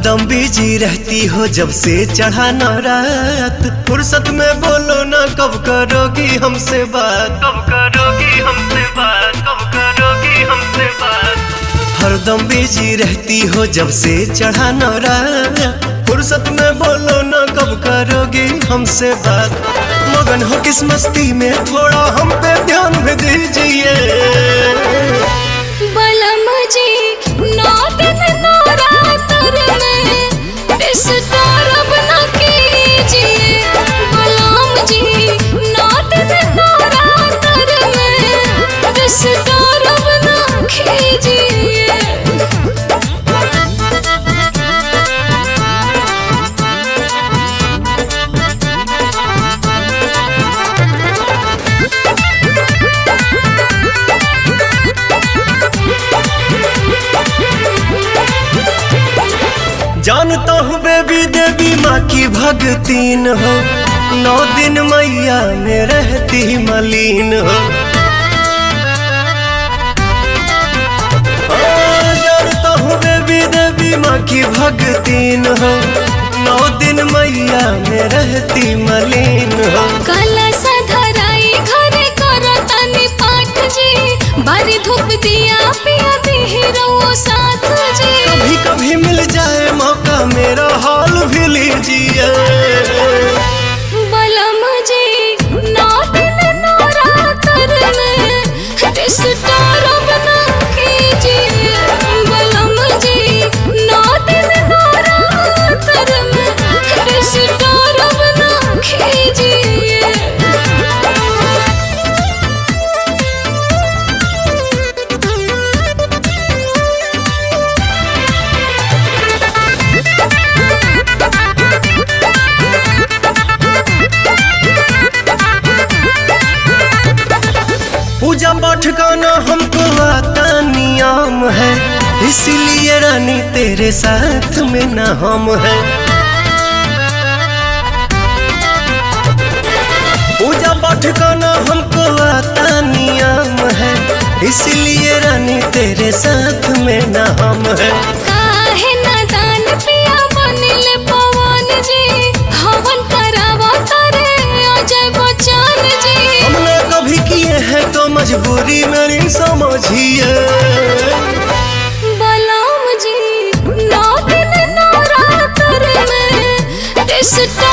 हरदम बिजी रहती हो जब से चढ़ा न रात। फुर्सत में बोलो ना कब करोगी हमसे बात, कब करोगी हमसे बात, कब करोगी हमसे बात। हरदम बिजी रहती हो जब से चढ़ा न रात। फुर्सत में बोलो ना कब करोगी हमसे बात। मगन हो किस मस्ती में थोड़ा हम पे ध्यान भी दीजिए। बलम जी नौ दिन नौ रात में डिस्टर्ब न कीजिए। बलम जी नौ दिन नौ रात में डिस्टर्ब न कीजिए। जानता हूँ बेबी देवी माँ की भगतीन हो। 9 दिन मैया में रहती मलीन हो। जानता हूँ बेबी देवी माँ की भगतीन हो। 9 दिन मैया में रहती मलीन हो। कलश धराई घरे करतनी पाठ जी। बारी धूप दिया पिया दी रहो साथ जी। कभी कभी मिल जाए मौका मेरा हाल भी लीजिए। बलम जी 9 दिन नौ रात में डिस्टर्ब न कीजिए। बलम जी 9 दिन नौ रात में डिस्टर्ब न कीजिए। पूजा पाठ का ना हमको आता नियम है। इसीलिए रानी तेरे साथ में ना हम है। पूजा पाठ का ना हमको आता नियम है। इसीलिए रानी तेरे साथ में ना हम है। काहे नादान पिया बनिले पवन जी। हवन करावा तारे अजय बच्चन जी। हमने कभी किए हैं तो मजबूरी मेरी समझिए। बलम जी 9 दिन नौ रात में डिस्टर्ब